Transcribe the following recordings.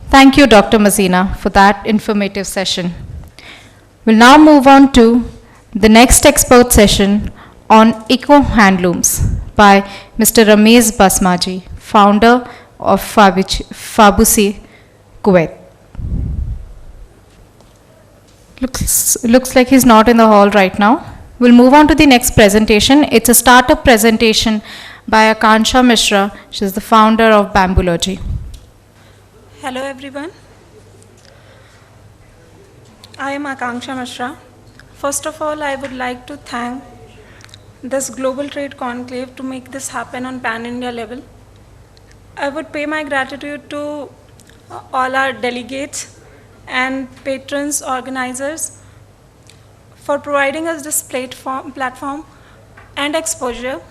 Thank you, Dr. Mazina, for that informative session. We'll now move on to the next expert session on eco-handlooms by Mr. Ramesh Basmaji, founder of Fabusi, Kuwait. Looks like he's not in the hall right now. We'll move on to the next presentation. It's a startup presentation by Akanksha Mishra. She's the founder of Bamboology. Hello everyone. I am Akanksha Mishra. First of all, I would like to thank this Global Trade Conclave to make this happen on pan-India level. I would pay my gratitude to all our delegates and patrons, organizers for providing us this platform and exposure,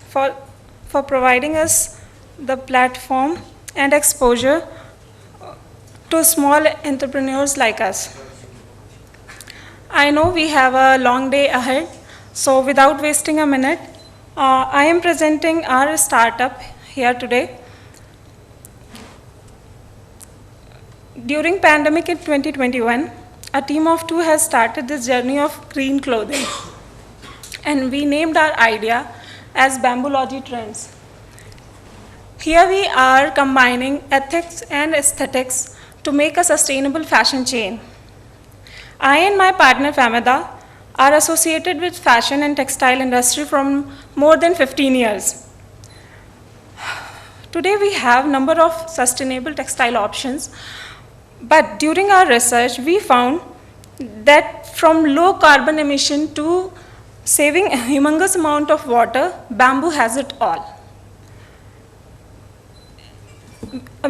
for providing us the platform and exposure to small entrepreneurs like us. I know we have a long day ahead, so without wasting a minute, I am presenting our startup here today. During pandemic in 2021, a team of 2 has started this journey of green clothing, and we named our idea as Bamboology Trends. Here we are combining ethics and aesthetics to make a sustainable fashion chain. I and my partner Famida are associated with fashion and textile industry from more than 15 years. Today we have a number of sustainable textile options, but during our research we found that from low carbon emission to saving a humongous amount of water, bamboo has it all.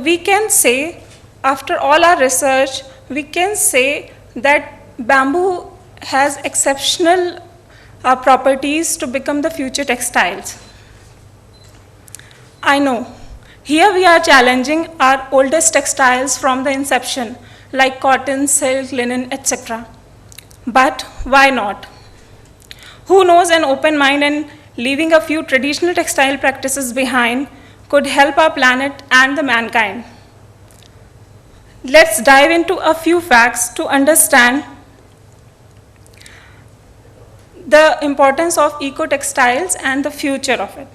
We can say, after all our research, we can say that bamboo has exceptional properties to become the future textiles. I know, here we are challenging our oldest textiles from the inception, like cotton, silk, linen, etc. But why not? Who knows, an open mind and leaving a few traditional textile practices behind could help our planet and the mankind. Let's dive into a few facts to understand the importance of eco-textiles and the future of it.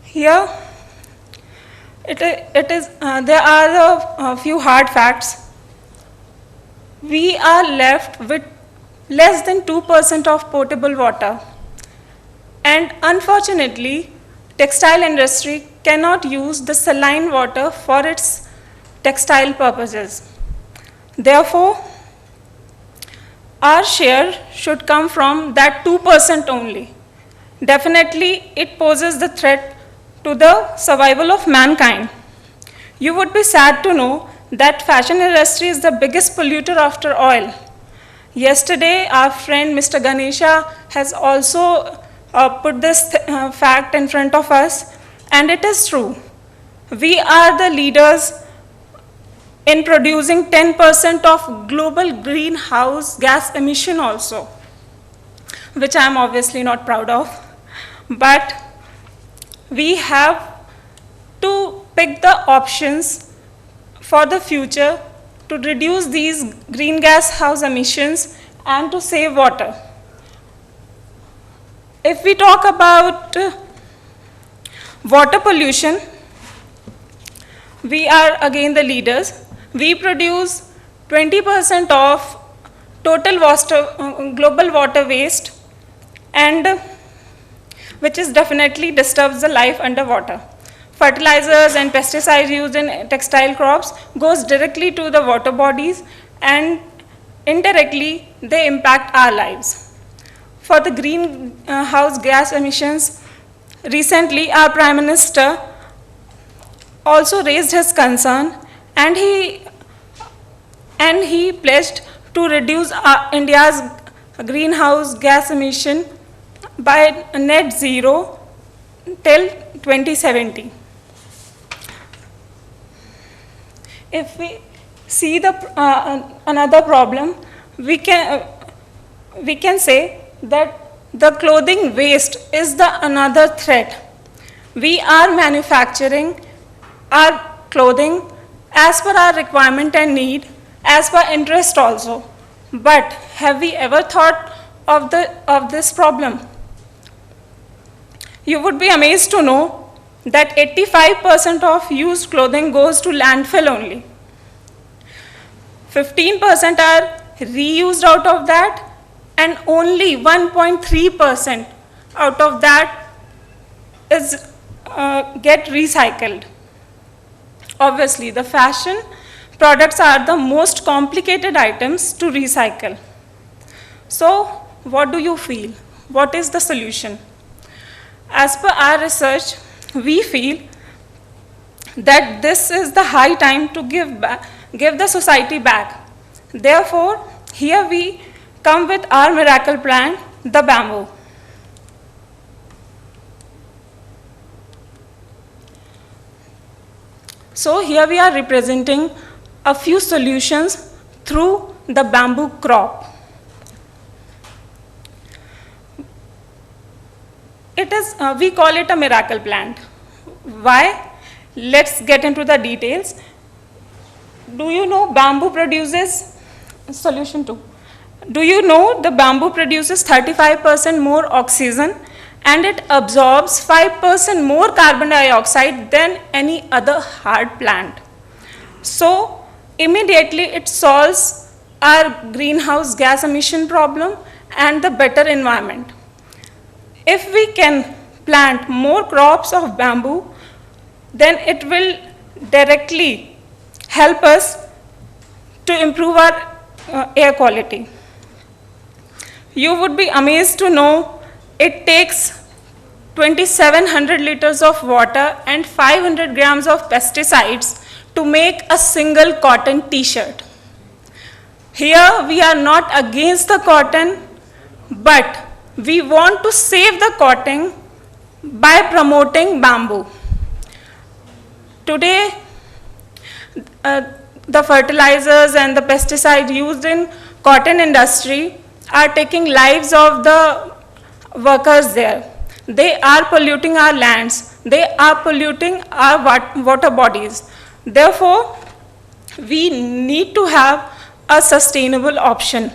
Here, there are a few hard facts. We are left with less than 2% of potable water. And unfortunately, textile industry cannot use the saline water for its textile purposes. Therefore, our share should come from that 2% only. Definitely, it poses the threat to the survival of mankind. You would be sad to know that fashion industry is the biggest polluter after oil. Yesterday, our friend Mr. Ganesha has also put this fact in front of us, and it is true. We are the leaders in producing 10% of global greenhouse gas emission also, which I am obviously not proud of. But we have to pick the options for the future to reduce these greenhouse emissions and to save water. If we talk about water pollution, we are again the leaders. We produce 20% of total global water waste, and which is definitely disturbs the life underwater. Fertilizers and pesticides used in textile crops goes directly to the water bodies, and indirectly they impact our lives. For the greenhouse gas emissions, recently our Prime Minister also raised his concern, and he pledged to reduce India's greenhouse gas emission by net zero till 2070. If we see the another problem, we can say that the clothing waste is the another threat. We are manufacturing our clothing as per our requirement and need, as per interest also. But have we ever thought of this problem? You would be amazed to know that 85% of used clothing goes to landfill only. 15% are reused out of that, and only 1.3% out of that is get recycled. Obviously, the fashion products are the most complicated items to recycle. So, what do you feel? What is the solution? As per our research, we feel that this is the high time to give the society back. Therefore, here we come with our miracle plant, the bamboo. So here we are representing a few solutions through the bamboo crop. It is, we call it a miracle plant. Why? Let's get into the details. Do you know bamboo produces, solution 2. Do you know the bamboo produces 35% more oxygen and it absorbs 5% more carbon dioxide than any other hard plant. So immediately it solves our greenhouse gas emission problem and the better environment. If we can plant more crops of bamboo, then it will directly help us to improve our air quality. You would be amazed to know it takes 2,700 liters of water and 500 grams of pesticides to make a single cotton t-shirt. Here we are not against the cotton, but we want to save the cotton by promoting bamboo. Today, the fertilizers and the pesticides used in cotton industry are taking lives of the workers there. They are polluting our lands. They are polluting our water bodies. Therefore, we need to have a sustainable option.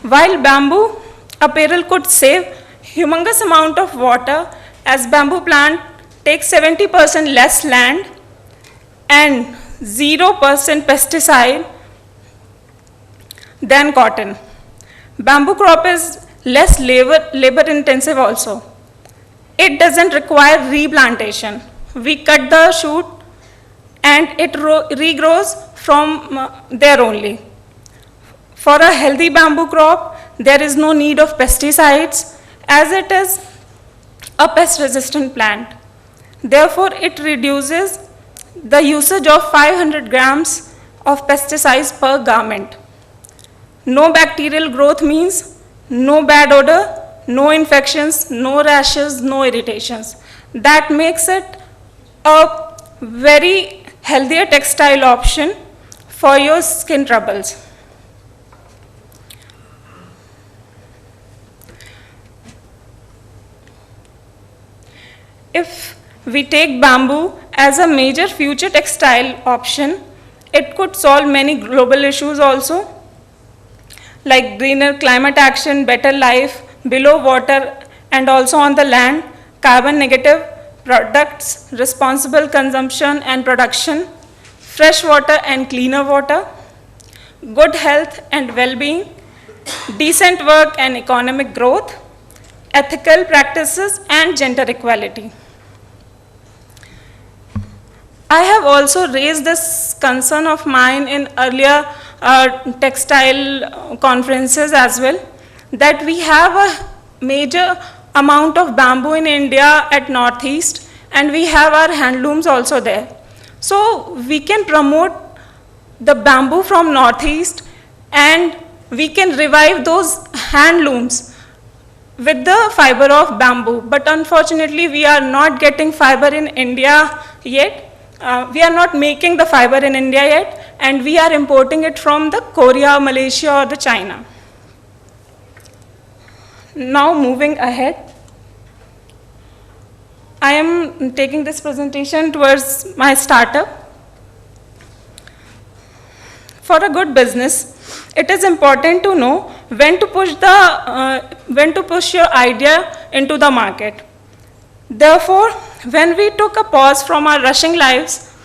While bamboo apparel could save humongous amount of water, as bamboo plant takes 70% less land and 0% pesticide than cotton. Bamboo crop is less labor intensive also. It doesn't require replantation. We cut the shoot and it regrows from there only. For a healthy bamboo crop, there is no need of pesticides as it is a pest-resistant plant. Therefore, it reduces the usage of 500 grams of pesticides per garment. No bacterial growth means no bad odor, no infections, no rashes, no irritations. That makes it a very healthier textile option for your skin troubles. If we take bamboo as a major future textile option, it could solve many global issues also, like greener climate action, better life below water and also on the land, carbon negative products, responsible consumption and production, fresh water and cleaner water, good health and well-being, decent work and economic growth, ethical practices and gender equality. I have also raised this concern of mine in earlier textile conferences as well, that we have a major amount of bamboo in India at Northeast, and we have our handlooms also there. So we can promote the bamboo from Northeast and we can revive those handlooms with the fiber of bamboo. But unfortunately, we are not getting fiber in India yet. We are not making the fiber in India yet, and we are importing it from the Korea, Malaysia, or the China. Now moving ahead, I am taking this presentation towards my startup. For a good business, it is important to know when to push your idea into the market. Therefore, when we took a pause from our rushing lives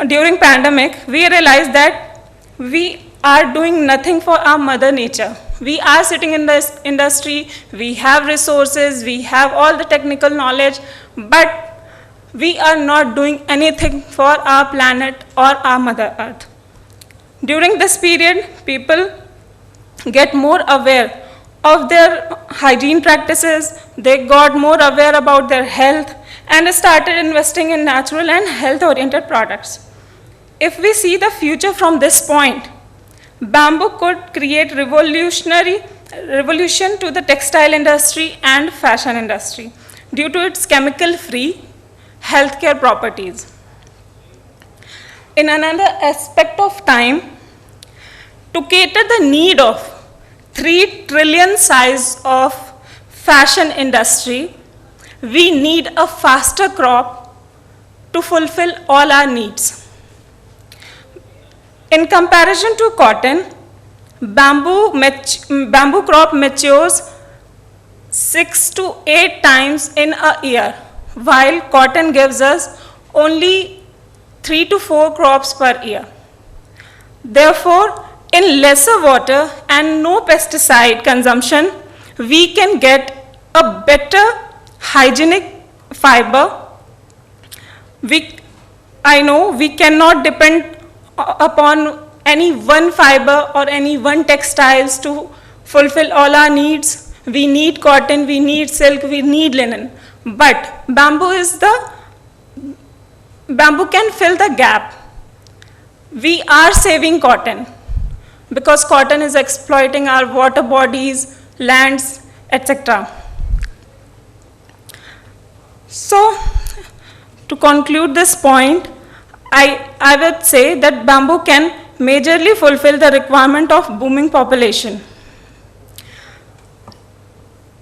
during pandemic, we realized that we are doing nothing for our mother nature. We are sitting in this industry, we have resources, we have all the technical knowledge, but we are not doing anything for our planet or our Mother Earth. During this period, people get more aware of their hygiene practices, they got more aware about their health, and started investing in natural and health-oriented products. If we see the future from this point, bamboo could create revolution to the textile industry and fashion industry due to its chemical-free healthcare properties. In another aspect of time, to cater the need of 3 trillion size of fashion industry, we need a faster crop to fulfill all our needs. In comparison to cotton, bamboo crop matures 6 to 8 times in a year, while cotton gives us only 3 to 4 crops per year. Therefore, in lesser water and no pesticide consumption, we can get a better hygienic fiber. I know we cannot depend upon any one fiber or any one textiles to fulfill all our needs. We need cotton, we need silk, we need linen. But bamboo can fill the gap. We are saving cotton because cotton is exploiting our water bodies, lands, etc. So, to conclude this point, I would say that bamboo can majorly fulfill the requirement of booming population.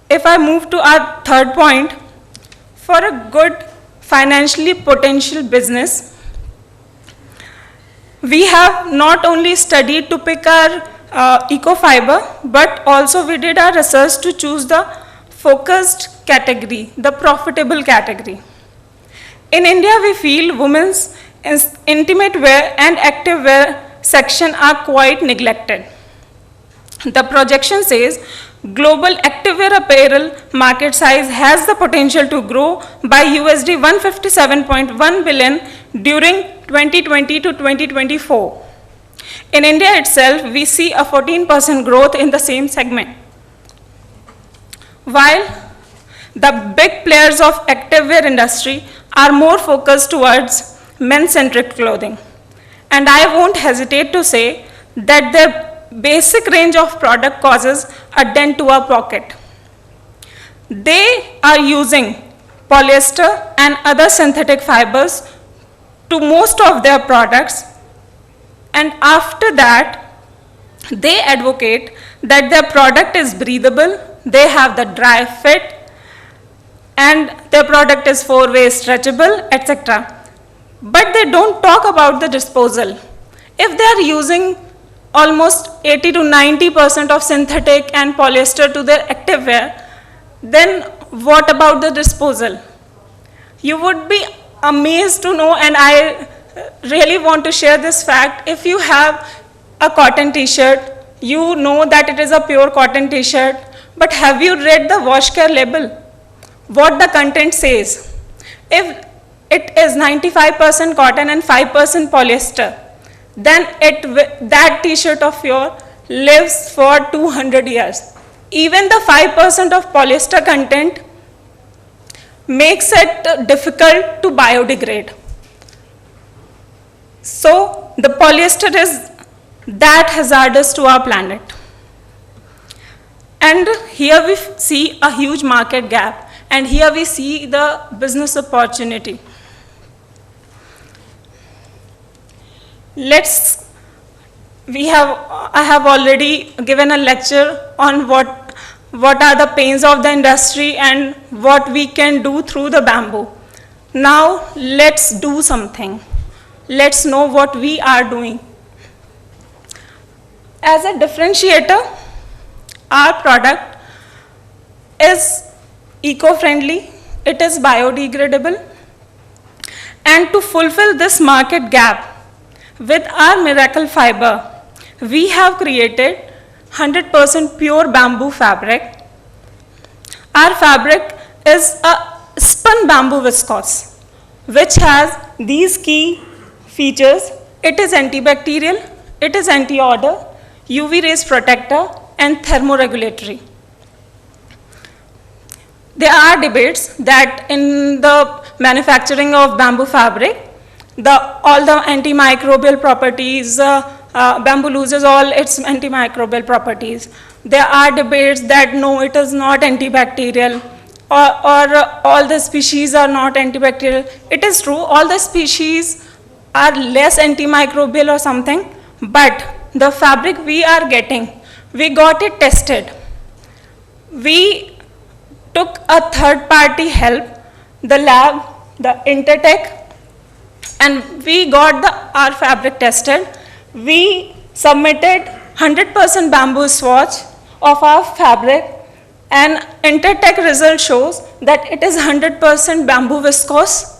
If I move to our third point, for a good financially potential business, we have not only studied to pick our eco-fiber, but also we did our research to choose the focused category, the profitable category. In India, we feel women's intimate wear and active wear section are quite neglected. The projection says global activewear apparel market size has the potential to grow by USD 157.1 billion during 2020 to 2024. In India itself, we see a 14% growth in the same segment. While the big players of activewear industry are more focused towards men-centric clothing. And I won't hesitate to say that their basic range of product causes a dent to our pocket. They are using polyester and other synthetic fibers to most of their products, and after that, they advocate that their product is breathable, they have the dry fit, and their product is 4-way stretchable, etc. But they don't talk about the disposal. If they are using almost 80 to 90% of synthetic and polyester to their activewear, then what about the disposal? You would be amazed to know, and I really want to share this fact. If you have a cotton t-shirt, you know that it is a pure cotton t-shirt, but have you read the wash care label? What the content says? If it is 95% cotton and 5% polyester, then that t-shirt of yours lives for 200 years. Even the 5% of polyester content makes it difficult to biodegrade. So the polyester is that hazardous to our planet. And here we see a huge market gap, and here we see the business opportunity. I have already given a lecture on what are the pains of the industry, and what we can do through the bamboo. Now let's do something. Let's know what we are doing. As a differentiator, our product is eco-friendly, it is biodegradable, and to fulfill this market gap with our miracle fiber, we have created 100% pure bamboo fabric. Our fabric is a spun bamboo viscose, which has these key features. It is antibacterial, it is anti-odor, UV rays protector, and thermoregulatory. There are debates that in the manufacturing of bamboo fabric, all the antimicrobial properties, bamboo loses all its antimicrobial properties. There are debates that no, it is not antibacterial, or all the species are not antibacterial. It is true, all the species are less antimicrobial or something, but the fabric we are getting, we got it tested. We took a third-party help, the lab, the Intertech, and we got our fabric tested. We submitted 100% bamboo swatch of our fabric, and Intertech result shows that it is 100% bamboo viscose.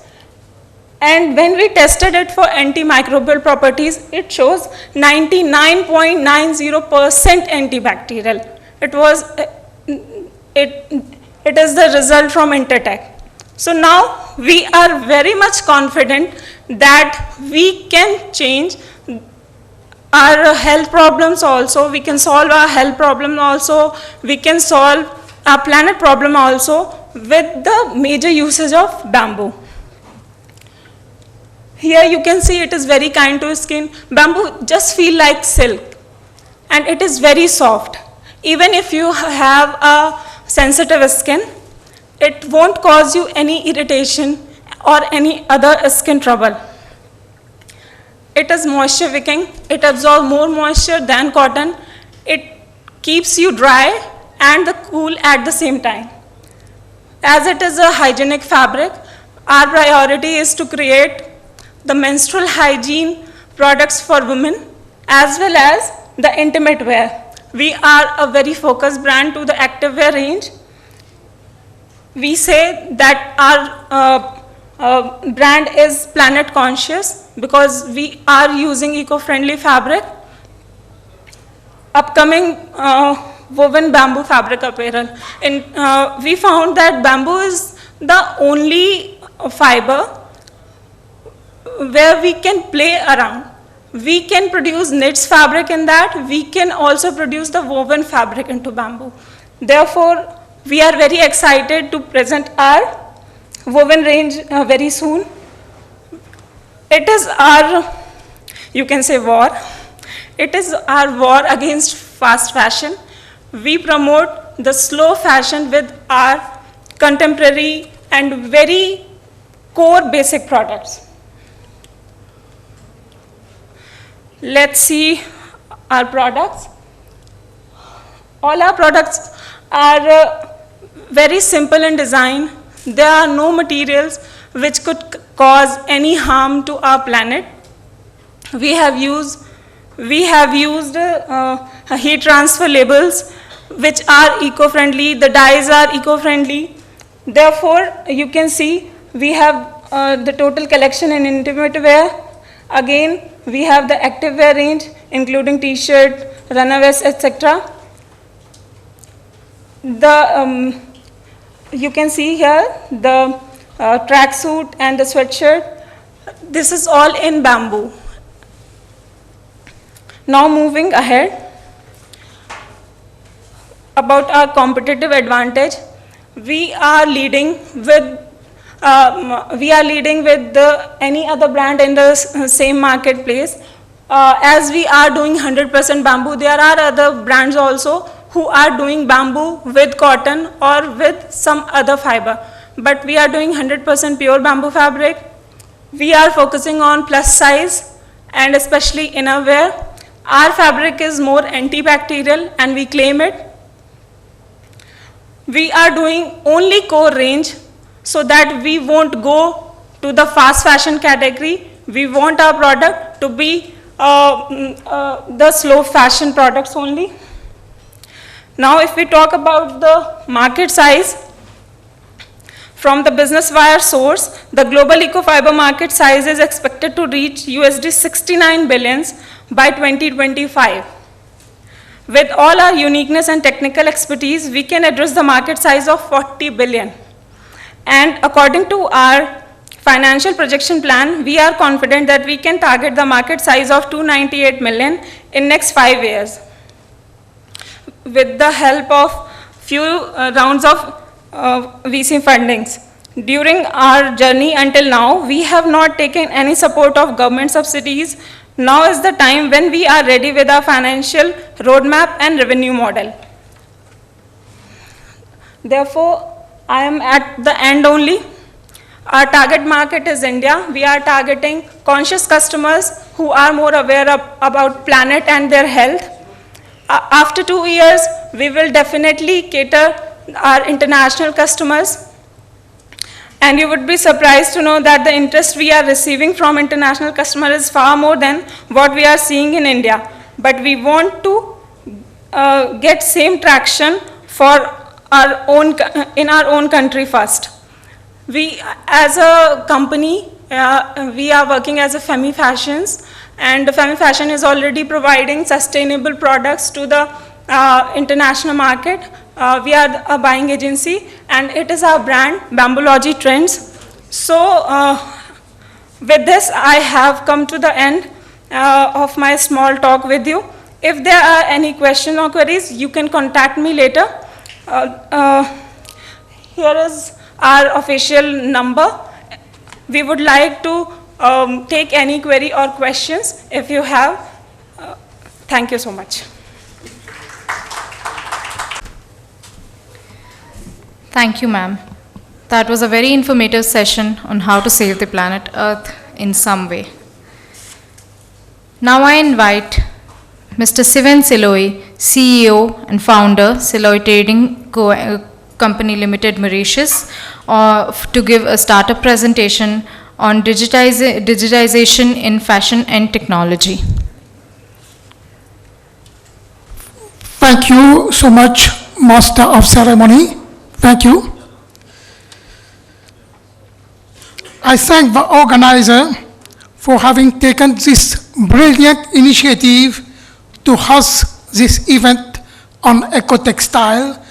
And when we tested it for antimicrobial properties, it shows 99.90% antibacterial. It is the result from Intertech. So now we are very much confident that we can change our health problems also, we can solve our health problem also, we can solve our planet problem also with the major usage of bamboo. Here you can see it is very kind to skin. Bamboo just feel like silk, and it is very soft. Even if you have a sensitive skin, it won't cause you any irritation or any other skin trouble. It is moisture wicking, it absorbs more moisture than cotton, it keeps you dry and cool at the same time. As it is a hygienic fabric, our priority is to create the menstrual hygiene products for women as well as the intimate wear. We are a very focused brand to the active wear range. We say that our brand is planet conscious because we are using eco-friendly fabric. Upcoming woven bamboo fabric apparel. We found that bamboo is the only fiber where we can play around. We can produce knits fabric in that. We can also produce the woven fabric into bamboo. Therefore, we are very excited to present our woven range very soon. It is our, you can say, war. It is our war against fast fashion. We promote the slow fashion with our contemporary and very core basic products. Let's see our products. All our products are very simple in design. There are no materials which could cause any harm to our planet. We have used heat transfer labels which are eco-friendly. The dyes are eco-friendly. Therefore, you can see we have the total collection in intimate wear. Again, we have the active wear range, including t-shirt, runner vests, etc. You can see here the tracksuit and the sweatshirt. This is all in bamboo. Now moving ahead, about our competitive advantage, we are leading with any other brand in the same marketplace. As we are doing 100% bamboo, there are other brands also who are doing bamboo with cotton or with some other fiber. But we are doing 100% pure bamboo fabric. We are focusing on plus size and especially innerwear. Our fabric is more antibacterial and we claim it. we are doing only core range so that we won't go to the fast fashion category. We want our product to be the slow fashion products only. Now if we talk about the market size, from the Business Wire source, the global eco-fiber market size is expected to reach USD 69 billions by 2025. With all our uniqueness and technical expertise, we can address the market size of 40 billion. And according to our financial projection plan, we are confident that we can target the market size of 298 million in next 5 years. With the help of few rounds of VC fundings. During our journey until now, we have not taken any support of government subsidies. Now is the time when we are ready with our financial roadmap and revenue model. Therefore, I am at the end only. Our target market is India. We are targeting conscious customers who are more aware about planet and their health. After 2 years, we will definitely cater our international customers. And you would be surprised to know that the interest we are receiving from international customers is far more than what we are seeing in India. But we want to get same traction for our own, in our own country first. We, as a company, we are working as a Femi Fashions, and Femi Fashion is already providing sustainable products to the international market. We are a buying agency, and it is our brand, Bamboology Trends. So, with this, I have come to the end of my small talk with you. If there are any questions or queries, you can contact me later. Here is our official number. We would like to take any query or questions if you have. Thank you so much. Thank you, ma'am. That was a very informative session on how to save the planet Earth in some way. Now I invite Mr. Siven Siloyee, CEO and founder, Siloy Trading Company Limited, Mauritius, to give a startup presentation on digitization in fashion and technology. Thank you so much, Master of Ceremony. Thank you. I thank the organizer for having taken this brilliant initiative to host this event on eco-textile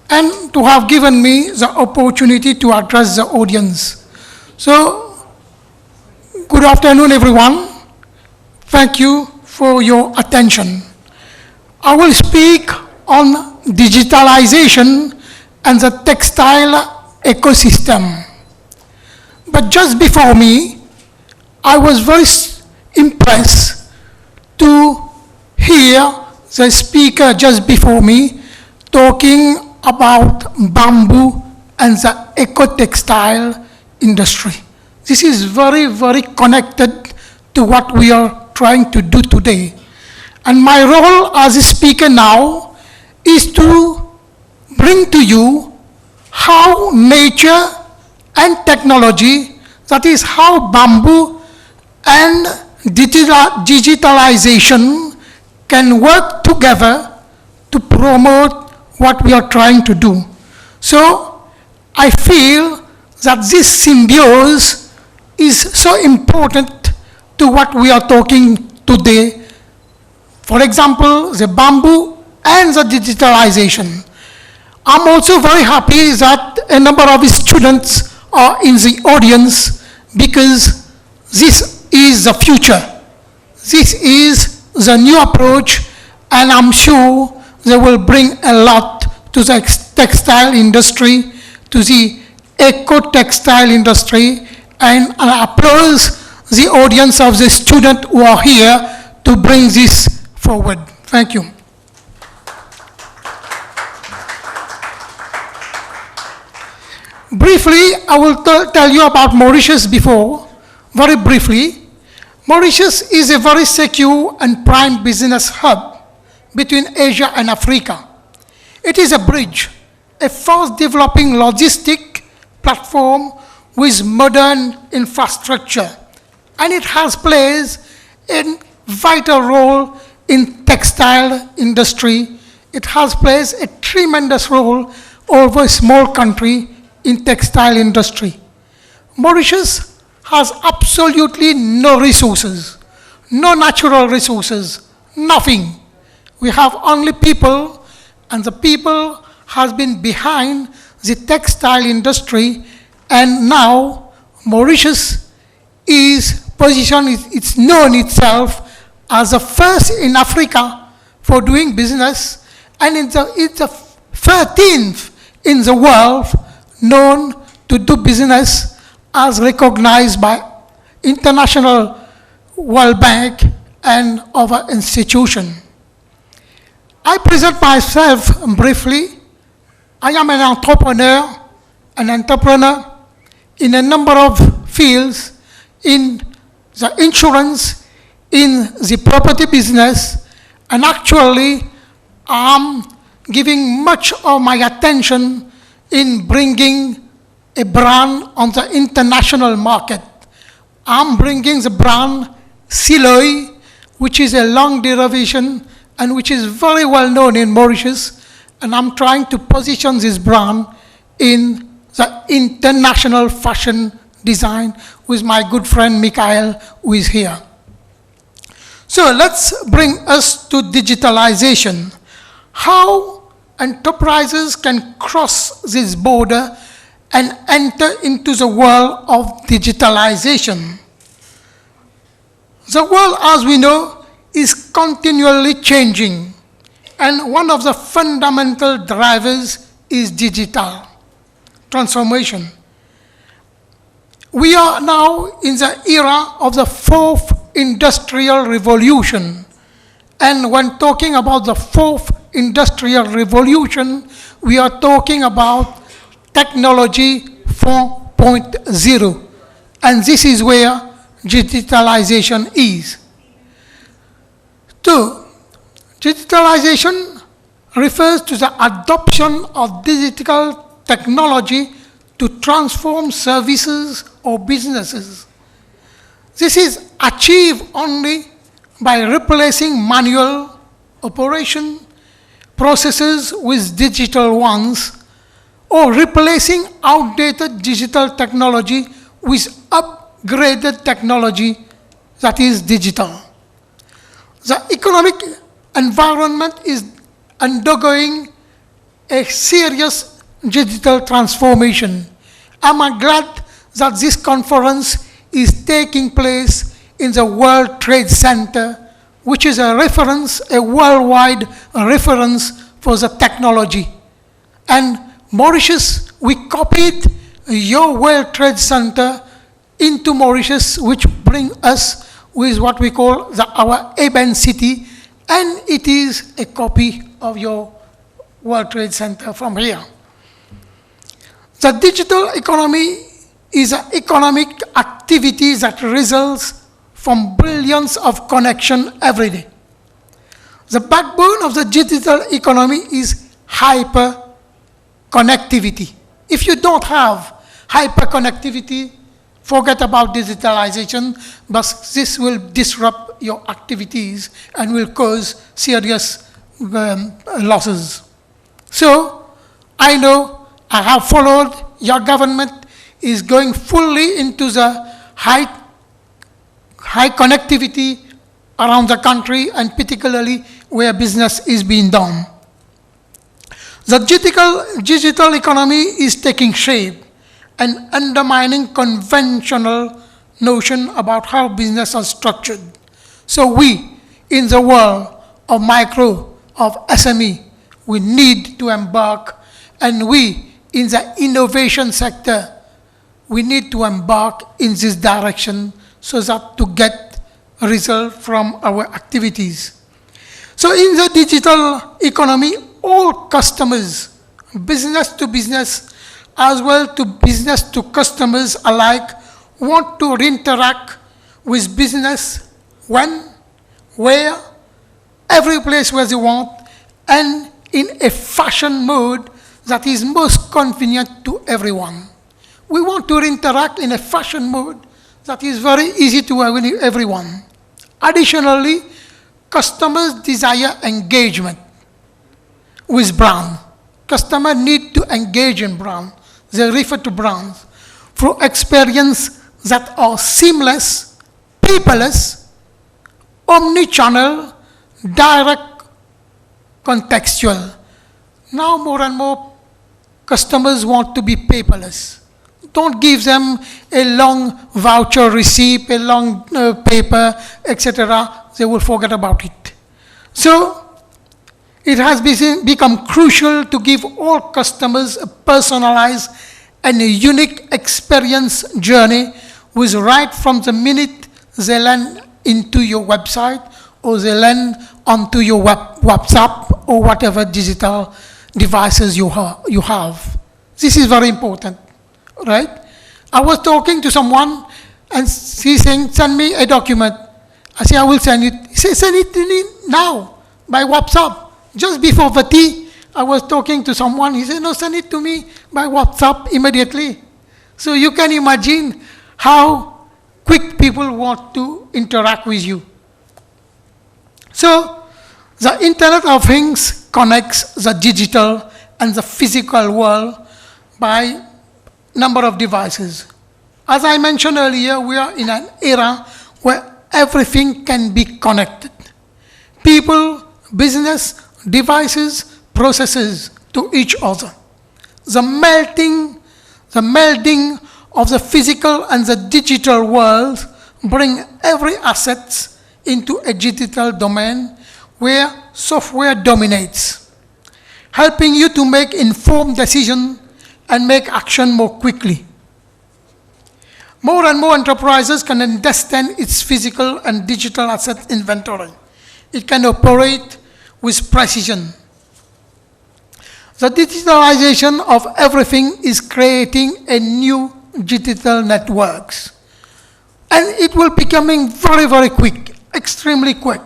and to have given me the opportunity to address the audience. So, good afternoon, everyone. Thank you for your attention. I will speak on digitalization and the textile ecosystem. But just before me, I was very impressed to hear the speaker just before me talking about bamboo and the eco-textile industry. This is very, very connected to what we are trying to do today. And my role as a speaker now is to bring to you how nature and technology, that is how bamboo and digitalization can work together to promote what we are trying to do. So I feel that this symbiosis is so important to what we are talking today. For example, the bamboo and the digitalization. I'm also very happy that a number of students are in the audience because this is the future. This is the new approach, and I'm sure they will bring a lot to the textile industry, to the eco-textile industry, and I applaud the audience of the students who are here to bring this forward. Thank you. Briefly, I will tell you about Mauritius before, very briefly. Mauritius is a very secure and prime business hub between Asia and Africa. It is a bridge a fast developing logistic platform with modern infrastructure, and it has played a vital role in textile industry. It has played a tremendous role over a small country in textile industry. Mauritius has absolutely no resources, no natural resources, nothing. We have only people, and the people has been behind the textile industry, and now Mauritius is positioned, it's known itself as the first in Africa for doing business, and it's the 13th in the world known to do business as recognized by International World Bank and other institutions. I present myself briefly. I am an entrepreneur in a number of fields, in the insurance, in the property business, and actually I'm giving much of my attention in bringing a brand on the international market. I'm bringing the brand Siloy, which is a long derivation and which is very well known in Mauritius, and I'm trying to position this brand in the international fashion design with my good friend Mikhail, who is here. So let's bring us to digitalization. How enterprises can cross this border and enter into the world of digitalization. The world, as we know, is continually changing, and one of the fundamental drivers is digital transformation. We are now in the era of the fourth industrial revolution, and when talking about the fourth industrial revolution, we are talking about technology 4.0, and this is where digitalization is. Two, digitalization refers to the adoption of digital technology to transform services or businesses. This is achieved only by replacing manual operation processes with digital ones, or replacing outdated digital technology with upgraded technology that is digital. The economic environment is undergoing a serious digital transformation. I'm glad that this conference is taking place in the World Trade Center, which is a reference, a worldwide reference for the technology. And Mauritius, we copied your World Trade Center into Mauritius, which bring us with what we call our Eben City, and it is a copy of your World Trade Center from here. The digital economy is an economic activity that results from billions of connections every day. The backbone of the digital economy is hyper-connectivity. If you don't have hyper-connectivity, forget about digitalization, but this will disrupt your activities and will cause serious losses. So, I know I have followed your government is going fully into the high connectivity around the country, and particularly where business is being done. The digital economy is taking shape and undermining conventional notion about how business is structured. So we, in the world of micro, of SME, we need to embark, and we, in the innovation sector, we need to embark in this direction so that to get a result from our activities. So in the digital economy, all customers, business to business, as well to business to customers alike, want to interact with business when, where, every place where they want, and in a fashion mode that is most convenient to everyone. We want to interact in a fashion mode that is very easy to everyone. Additionally, customers desire engagement with brand. Customers need to engage in brand. They refer to brands through experience that are seamless, paperless, omni-channel, direct, contextual. Now more and more customers want to be paperless. Don't give them a long voucher receipt, a long paper, etc. They will forget about it. So it has become crucial to give all customers a personalized and a unique experience journey with right from the minute they land into your website or they land onto your WhatsApp or whatever digital devices you have. This is very important, right? I was talking to someone and he's saying, send me a document. I say, I will send it. He said, send it to me now by WhatsApp. Just before the tea, I was talking to someone. He said, no, send it to me by WhatsApp immediately. So you can imagine how quick people want to interact with you. So the Internet of Things connects the digital and the physical world by number of devices. As I mentioned earlier, we are in an era where everything can be connected. People, business, devices, processes to each other. The melding of the physical and the digital world bring every asset into a digital domain where software dominates, helping you to make informed decisions and make action more quickly. More and more enterprises can understand its physical and digital asset inventory. It can operate with precision. The digitalization of everything is creating a new digital networks. And it will becoming very, very quick, extremely quick.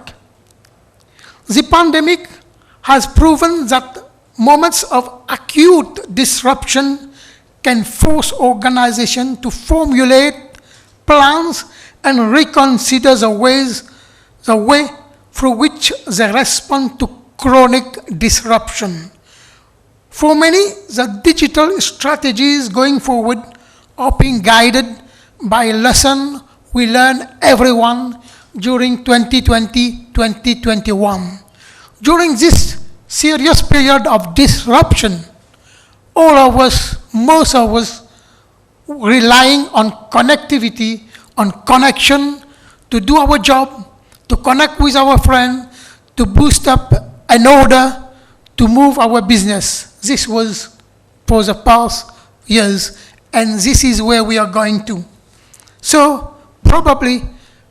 The pandemic has proven that moments of acute disruption can force organizations to formulate plans and reconsider the way through which they respond to chronic disruption. For many, the digital strategies going forward are being guided by a lesson we learned everyone during 2020-2021. During this serious period of disruption, all of us, most of us, relying on connectivity, on connection to do our job, to connect with our friend, to boost up an order, to move our business. This was for the past years, and this is where we are going to. So probably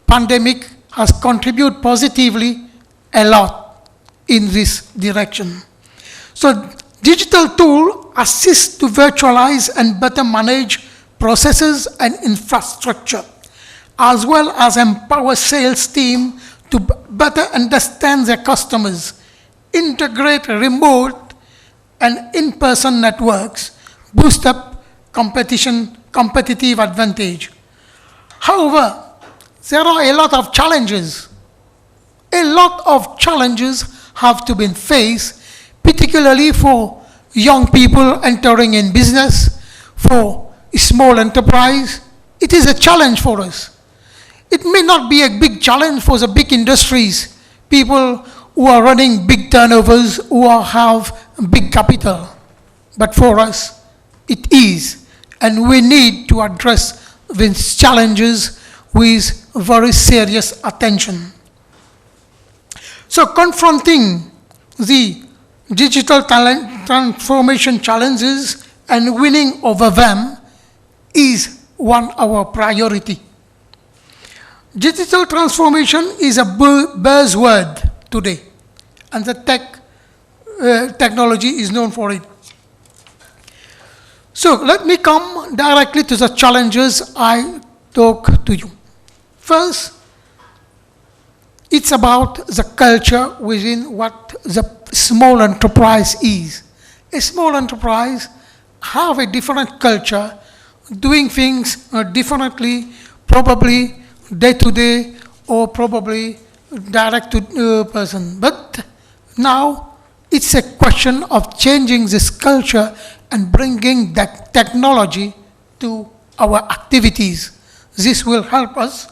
pandemic has contributed positively a lot in this direction. So digital tool assist to virtualize and better manage processes and infrastructure, as well as empower sales team to better understand their customers, integrate remote and in-person networks, boost up competitive advantage. However, there are a lot of challenges. A lot of challenges have to be faced, particularly for young people entering in business, for small enterprise. It is a challenge for us. It may not be a big challenge for the big industries, people who are running big turnovers, who have big capital. But for us, it is. And we need to address these challenges with very serious attention. So confronting the digital transformation challenges and winning over them is one of our priority. Digital transformation is a buzzword today, and the technology is known for it. So let me come directly to the challenges I talk to you. First, it's about the culture within what the small enterprise is. a small enterprise have a different culture, doing things differently, probably day to day or probably direct to person. But now it's a question of changing this culture and bringing that technology to our activities. This will help us.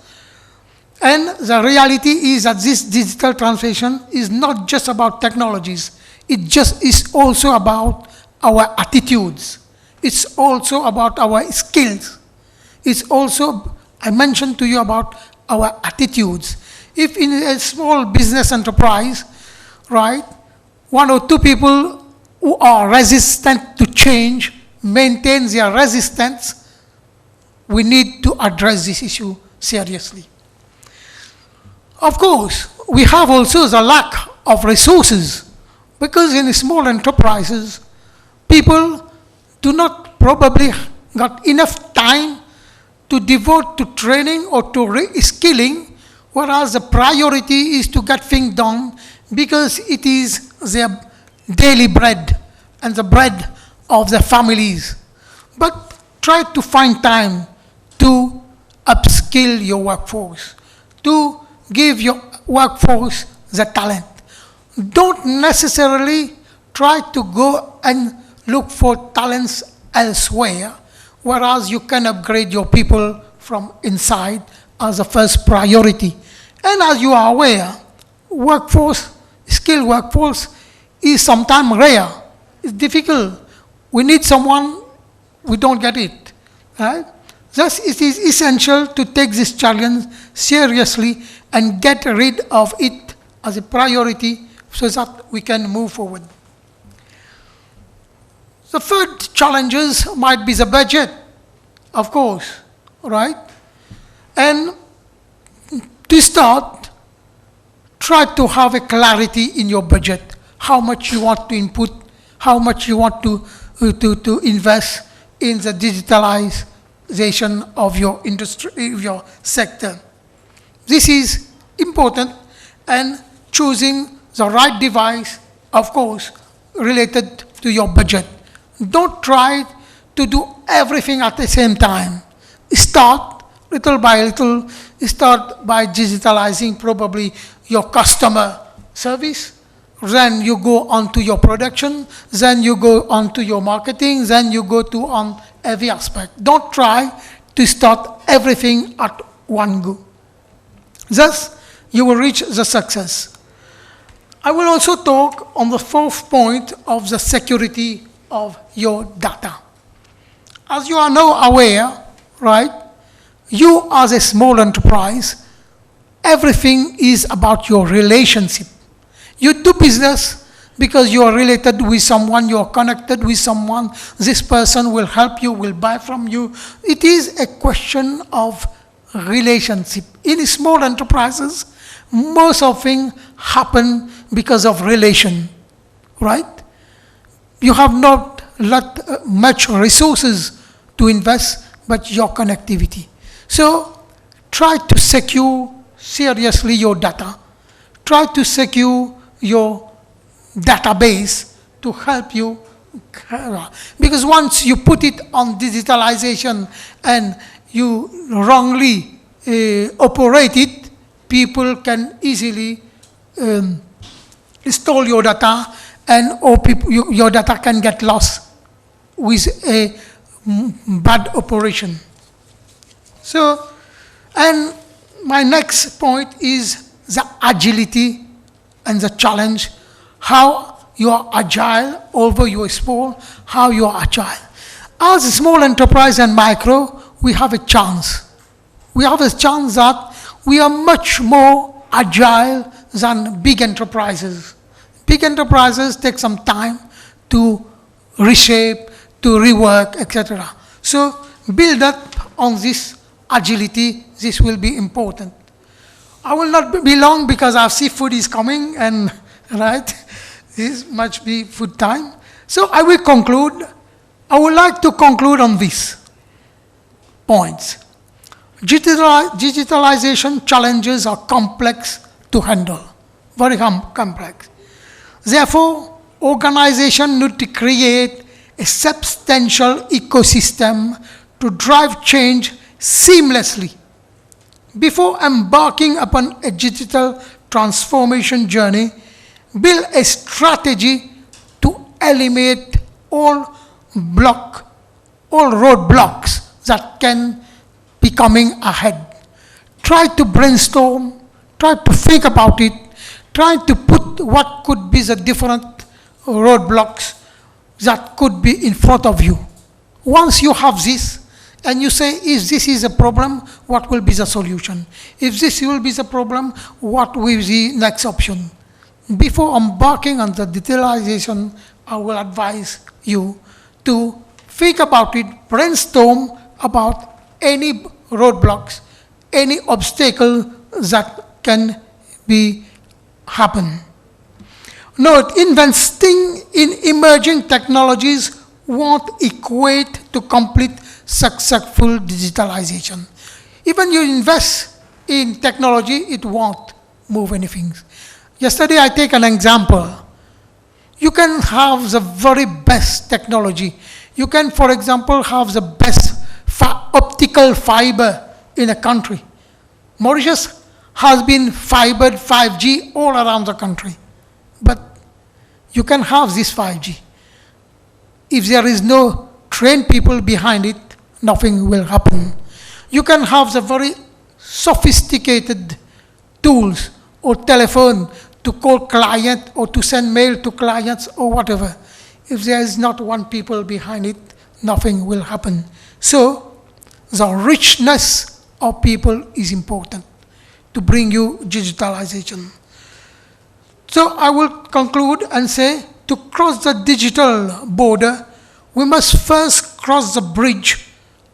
And the reality is that this digital transformation is not just about technologies. It just is also about our attitudes. It's also about our skills. It's also, I mentioned to you about our attitudes. If in a small business enterprise, right, one or two people who are resistant to change maintain their resistance, we need to address this issue seriously. Of course, we have also the lack of resources, because in small enterprises, people do not probably got enough time to devote to training or to re-skilling, whereas the priority is to get things done because it is their daily bread and the bread of their families. But try to find time to upskill your workforce, to give your workforce the talent. Don't necessarily try to go and look for talents elsewhere, whereas you can upgrade your people from inside as a first priority. And as you are aware, workforce, skilled workforce is sometimes rare. It's difficult. We need someone, we don't get it. Right? Thus, it is essential to take this challenge seriously and get rid of it as a priority so that we can move forward. The third challenges might be the budget, of course, right? And to start, try to have a clarity in your budget, how much you want to input, how much you want to invest in the digitalization of your industry, your sector. This is important, and choosing the right device, of course, related to your budget. Don't try to do everything at the same time. Start little by little. Start by digitalizing probably your customer service. Then you go on to your production. Then you go on to your marketing. Then you go to on every aspect. Don't try to start everything at one go. Thus, you will reach the success. I will also talk on the fourth point of the security of your data. As you are now aware, right, you as a small enterprise, everything is about your relationship. You do business because you are related with someone, you are connected with someone, this person will help you, will buy from you. It is a question of relationship. In small enterprises, most of things happen because of relation, right? You have not much resources to invest, but your connectivity. So try to secure seriously your data. Try to secure your database to help you. Because once you put it on digitalization and you wrongly operate it, people can easily store your data, and your data can get lost with a bad operation. So, and my next point is the agility and the challenge, how you are agile over your small, how you are agile. As a small enterprise and micro, we have a chance. We have a chance that we are much more agile than big enterprises. Big enterprises take some time to reshape, to rework, etc. So build up on this agility. This will be important. I will not be long because our seafood is coming, and right, this must be food time. So I will conclude. I would like to conclude on these points. Digitalization challenges are complex to handle, very complex. Therefore, organization need to create a substantial ecosystem to drive change seamlessly. Before embarking upon a digital transformation journey, build a strategy to eliminate all roadblocks that can be coming ahead. Try to brainstorm, try to think about it, try to put what could be the different roadblocks that could be in front of you. Once you have this, and you say, if this is a problem, what will be the solution? If this will be the problem, what will be the next option? Before embarking on the digitalization, I will advise you to think about it, brainstorm about any roadblocks, any obstacle that can be happen. Note, investing in emerging technologies won't equate to complete successful digitalization. Even you invest in technology, it won't move anything. Yesterday I take an example. You can have the very best technology. You can, for example, have the best optical fiber in a country. Mauritius has been fibered 5G all around the country. But you can have this 5G. If there is no trained people behind it, nothing will happen. You can have the very sophisticated tools or telephone to call client or to send mail to clients or whatever. If there is not one people behind it, nothing will happen. So the richness of people is important to bring you digitalization. So I will conclude and say, to cross the digital border, we must first cross the bridge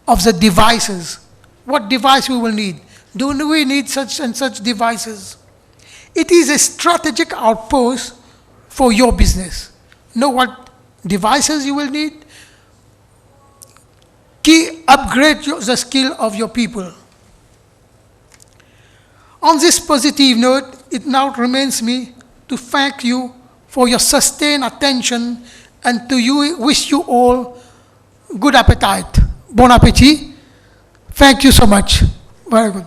of the devices. What device we will need? Do we need such and such devices? It is a strategic outpost for your business. Know what devices you will need. Upgrade the skill of your people. On this positive note, it now remains me to thank you for your sustained attention and to wish you all good appetite. Bon appétit. Thank you so much. Very good.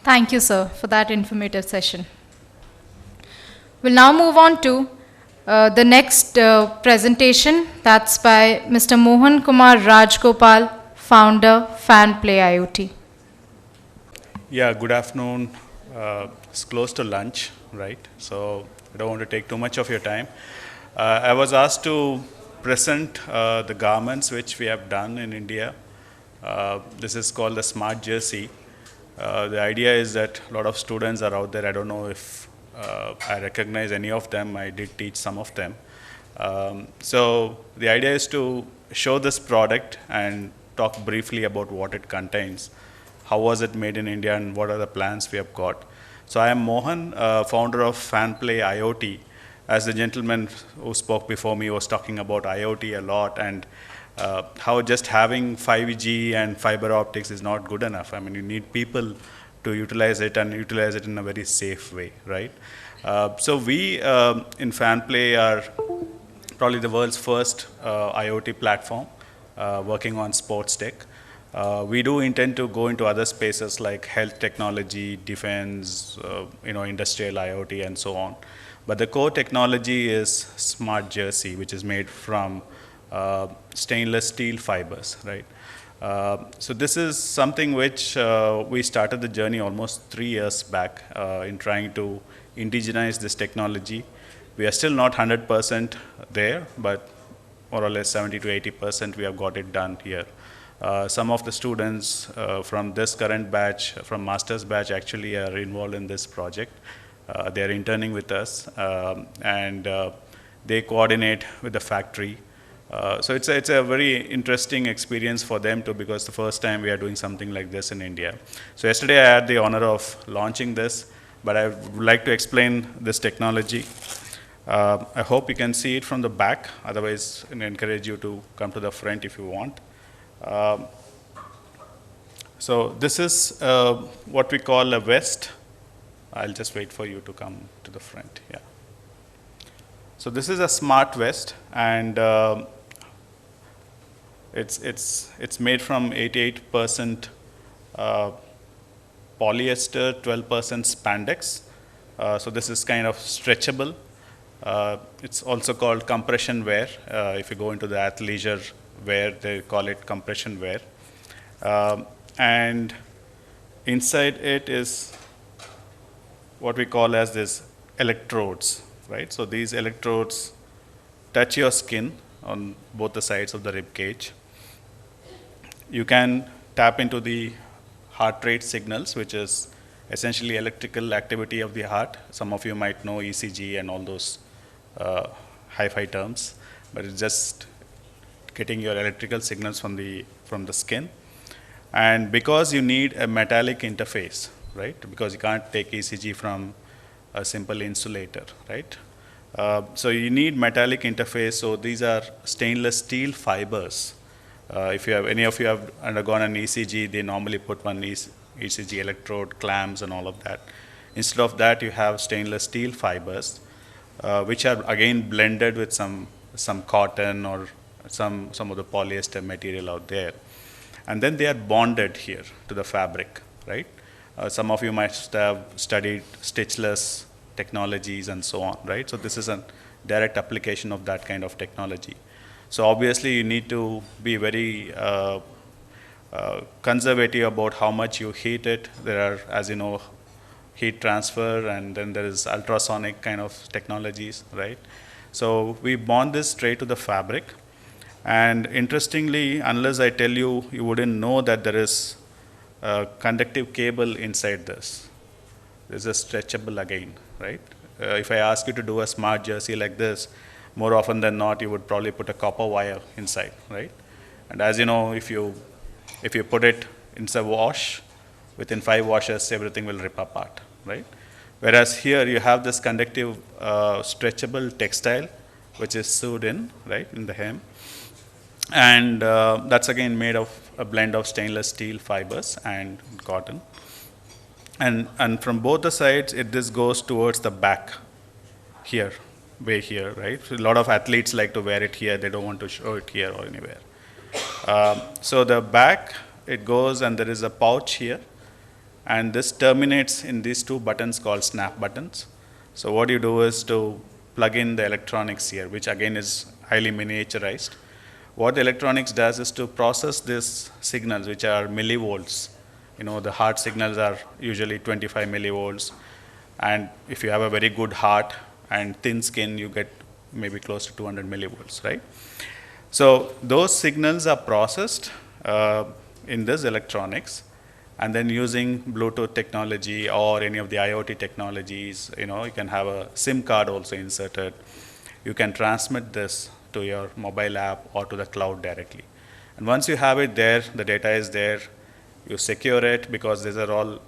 Thank you, sir, for that informative session. We'll now move on to the next presentation. That's by Mr. Mohan Kumar Rajagopal, founder, FANPLAYOT. Yeah, good afternoon. It's close to lunch, right? So I don't want to take too much of your time. I was asked to present the garments which we have done in India. This is called the Smart Jersey. The idea is that a lot of students are out there. I don't know if I recognize any of them. I did teach some of them. So the idea is to show this product and talk briefly about what it contains. How was it made in India and what are the plans we have got. So I am Mohan, founder of FANPLAYOT. As the gentleman who spoke before me was talking about IoT a lot and how just having 5G and fiber optics is not good enough. I mean, you need people to utilize it and utilize it in a very safe way, right? So we in FANPLAY are probably the world's first IoT platform working on sports tech. We do intend to go into other spaces like health technology, defense, industrial IoT and so on. But the core technology is Smart Jersey, which is made from stainless steel fibers, right? So this is something which we started the journey almost 3 years back in trying to indigenize this technology. We are still not 100% there, but more or less 70 to 80% we have got it done here. Some of the students from this current batch, from master's batch, actually are involved in this project. They are interning with us, and they coordinate with the factory. So it's a very interesting experience for them too, because the first time we are doing something like this in India. So yesterday I had the honor of launching this, but I would like to explain this technology. I hope you can see it from the back. Otherwise, I encourage you to come to the front if you want. So this is what we call a vest. I'll just wait for you to come to the front. Yeah. So this is a smart vest, and it's made from 88% polyester, 12% spandex. So this is kind of stretchable. It's also called compression wear. If you go into the athleisure wear, they call it compression wear. And inside it is what we call as this electrodes, right? So these electrodes touch your skin on both the sides of the rib cage. You can tap into the heart rate signals, which is essentially electrical activity of the heart. Some of you might know ECG and all those hi-fi terms, but it's just getting your electrical signals from the skin. And because you need a metallic interface, right? Because you can't take ECG from a simple insulator, right? So you need metallic interface. So these are stainless steel fibers. If you have any of you have undergone an ECG, they normally put one ECG electrode, clamps, and all of that. Instead of that, you have stainless steel fibers, which are again blended with some cotton or some of the polyester material out there, and then they are bonded here to the fabric, right? Some of you might have studied stitchless technologies and so on, right? So this is a direct application of that kind of technology. So obviously you need to be very conservative about how much you heat it. There are, as you know, heat transfer, and then there is ultrasonic kind of technologies, right? So we bond this straight to the fabric. And interestingly, unless I tell you, you wouldn't know that there is a conductive cable inside this. This is stretchable again, right? If I ask you to do a smart jersey like this, more often than not, you would probably put a copper wire inside, right? And as you know, if you put it inside a wash, within 5 washes, everything will rip apart, right? Whereas here you have this conductive stretchable textile, which is sewed in, right, in the hem. And that's again made of a blend of stainless steel fibers and cotton. And from both the sides, this goes towards the back here, way here, right? So a lot of athletes like to wear it here. They don't want to show it here or anywhere. So the back, it goes, and there is a pouch here. And this terminates in these 2 buttons called snap buttons. So what you do is to plug in the electronics here, which again is highly miniaturized. What the electronics does is to process these signals, which are millivolts. You know, the heart signals are usually 25 millivolts. And if you have a very good heart and thin skin, you get maybe close to 200 millivolts, right? So those signals are processed in this electronics, and then using Bluetooth technology or any of the IoT technologies, you know, you can have a SIM card also inserted. You can transmit this to your mobile app or to the cloud directly. And once you have it there, the data is there, you secure it, because these are all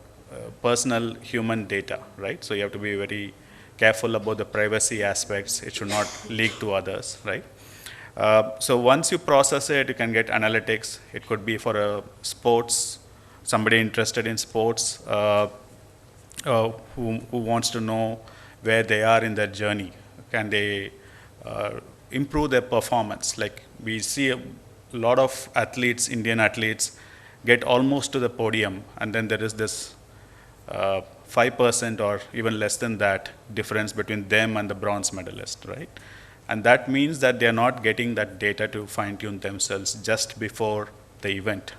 personal human data, right? So you have to be very careful about the privacy aspects. It should not leak to others, right? So once you process it, you can get analytics. It could be for a sports, somebody interested in sports who wants to know where they are in their journey. Can they improve their performance? Like we see a lot of athletes, Indian athletes, get almost to the podium, and then there is this 5% or even less than that difference between them and the bronze medalist, right? And that means that they are not getting that data to fine-tune themselves just before the event.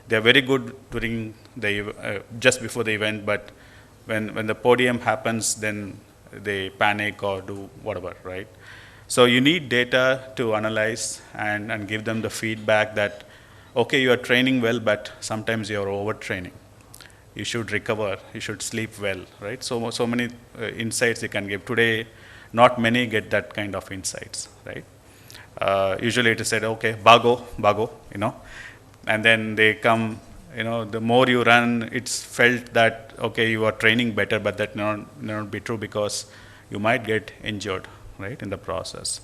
They are very good during the just before the event, but when the podium happens, then they panic or do whatever, right? So you need data to analyze and give them the feedback that, okay, you are training well, but sometimes you are overtraining. You should recover. You should sleep well, right? So many insights you can give. Today, not many get that kind of insights, right? Usually it is said, okay, bago, you know, and then they come, you know, the more you run, it's felt that, okay, you are training better, but that may not be true, because you might get injured, right, in the process.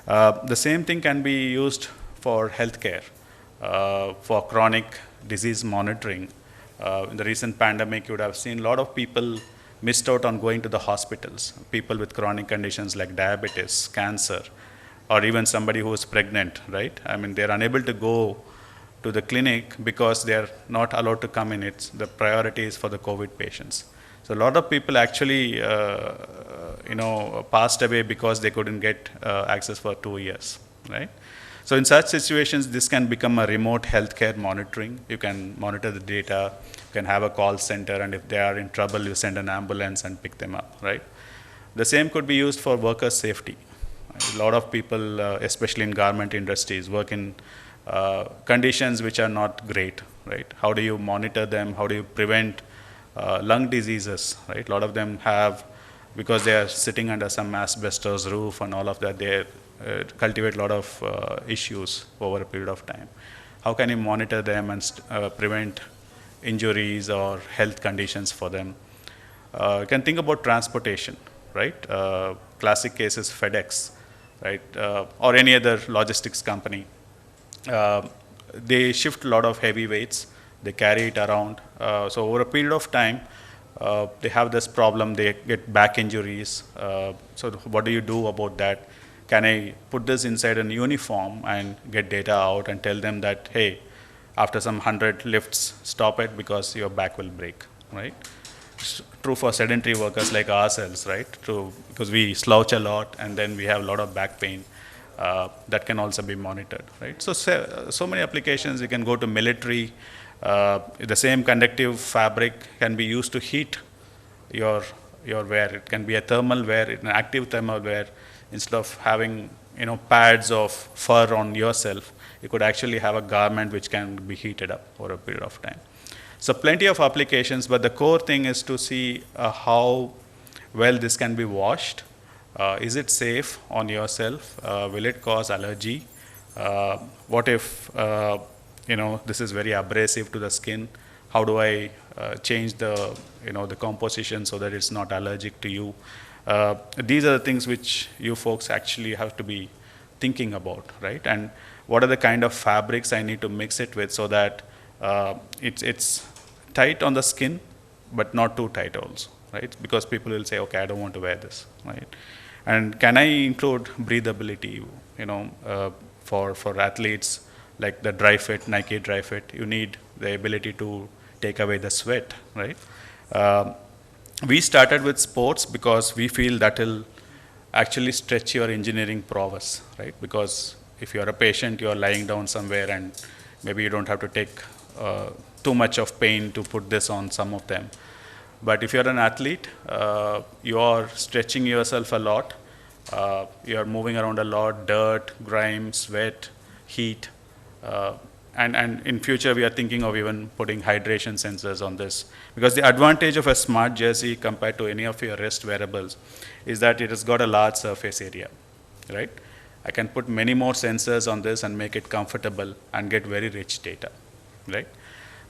The same thing can be used for healthcare, for chronic disease monitoring. In the recent pandemic, you would have seen a lot of people missed out on going to the hospitals. People with chronic conditions like diabetes, cancer, or even somebody who is pregnant, right? I mean, they're unable to go to the clinic because they're not allowed to come in. The priority is for the COVID patients. So a lot of people actually, passed away because they couldn't get access for 2 years, right? So in such situations, this can become a remote healthcare monitoring. You can monitor the data, you can have a call center, and if they are in trouble, you send an ambulance and pick them up, right? The same could be used for worker safety. A lot of people, especially in garment industries, work in conditions which are not great, right? How do you monitor them? How do you prevent lung diseases, right? A lot of them have, because they are sitting under some asbestos roof and all of that, they cultivate a lot of issues over a period of time. How can you monitor them and prevent injuries or health conditions for them? You can think about transportation, right? Classic case is FedEx, right? Or any other logistics company. They shift a lot of heavy weights, they carry it around. So over a period of time, they have this problem, they get back injuries. So what do you do about that? Can I put this inside an uniform and get data out and tell them that, hey, after some 100 lifts, stop it because your back will break, right? It's true for sedentary workers like ourselves, right? True, because we slouch a lot and then we have a lot of back pain. That can also be monitored, right? So many applications. You can go to military. The same conductive fabric can be used to heat your wear. It can be a thermal wear, an active thermal wear. Instead of having pads of fur on yourself, you could actually have a garment which can be heated up over a period of time. So plenty of applications, but the core thing is to see how well this can be washed. Is it safe on yourself? Will it cause allergy? What if this is very abrasive to the skin? How do I change the the composition so that it's not allergic to you? These are the things which you folks actually have to be thinking about, right? And what are the kind of fabrics I need to mix it with so that it's tight on the skin, but not too tight also, right? Because people will say, okay, I don't want to wear this, right? And can I include breathability, for athletes like the dry fit, Nike dry fit? You need the ability to take away the sweat, right? We started with sports because we feel that will actually stretch your engineering prowess, right? Because if you're a patient, you're lying down somewhere and maybe you don't have to take too much of pain to put this on some of them. But if you're an athlete, you are stretching yourself a lot. You're moving around a lot, dirt, grime, sweat, heat. And in future, we are thinking of even putting hydration sensors on this. Because the advantage of a smart jersey compared to any of your wrist wearables is that it has got a large surface area, right? I can put many more sensors on this and make it comfortable and get very rich data, right?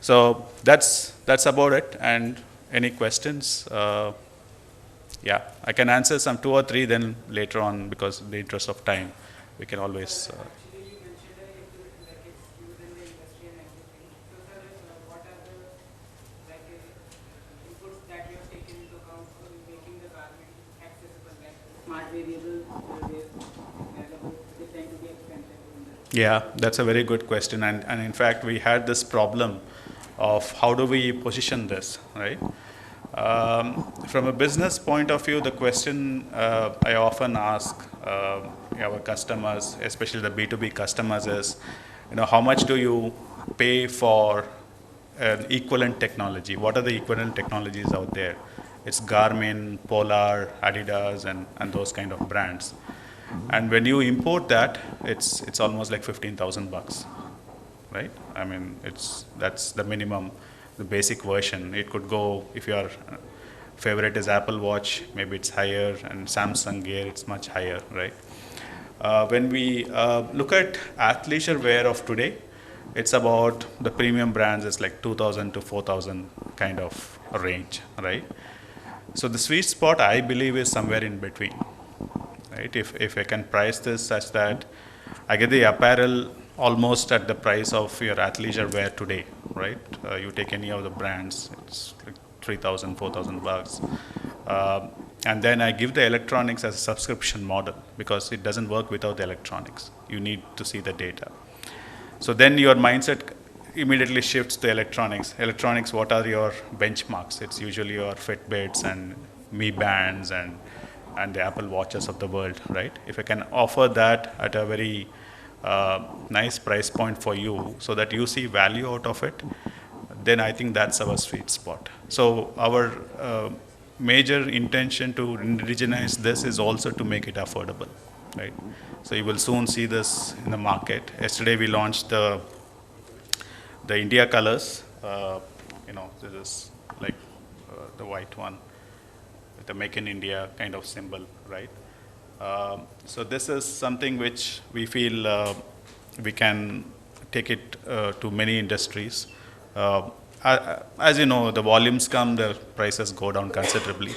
So that's about it. And any questions? Yeah, I can answer some 2 or 3, then later on, because in the interest of time, we can always. Yeah, that's a very good question. And in fact, we had this problem of how do we position this, right? From a business point of view, the question I often ask our customers, especially the B2B customers, is, how much do you pay for an equivalent technology? What are the equivalent technologies out there? It's Garmin, Polar, Adidas, and those kind of brands. And when you import that, it's almost like $15,000, right? I mean, that's the minimum, the basic version. It could go, if your favorite is Apple Watch, maybe it's higher, and Samsung gear, it's much higher, right? When we look at athleisure wear of today, it's about the premium brands is like 2,000 to 4,000 kind of range, right? So the sweet spot, I believe, is somewhere in between, right? If I can price this such that I get the apparel almost at the price of your athleisure wear today, right? You take any of the brands, it's like 3,000, 4,000 bucks. And then I give the electronics as a subscription model because it doesn't work without the electronics. You need to see the data. So then your mindset immediately shifts to electronics. Electronics, what are your benchmarks? It's usually your Fitbits and Mi Bands and the Apple Watches of the world, right? If I can offer that at a very nice price point for you so that you see value out of it, then I think that's our sweet spot. So our major intention to indigenize this is also to make it affordable, right? So you will soon see this in the market. Yesterday we launched the India colors. This is like the white one with the Make in India kind of symbol, right? So this is something which we feel we can take it to many industries. As you know, the volumes come, the prices go down considerably.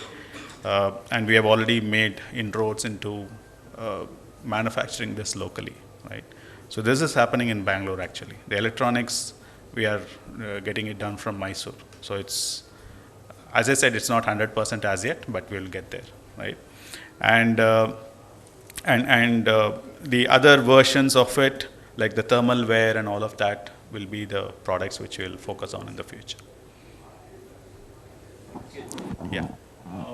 And we have already made inroads into manufacturing this locally, right? So this is happening in Bangalore actually. The electronics, we are getting it done from Mysore. So it's, as I said, it's not 100% as yet, but we'll get there, right? And the other versions of it, like the thermal wear and all of that, will be the products which we'll focus on in the future. Yeah.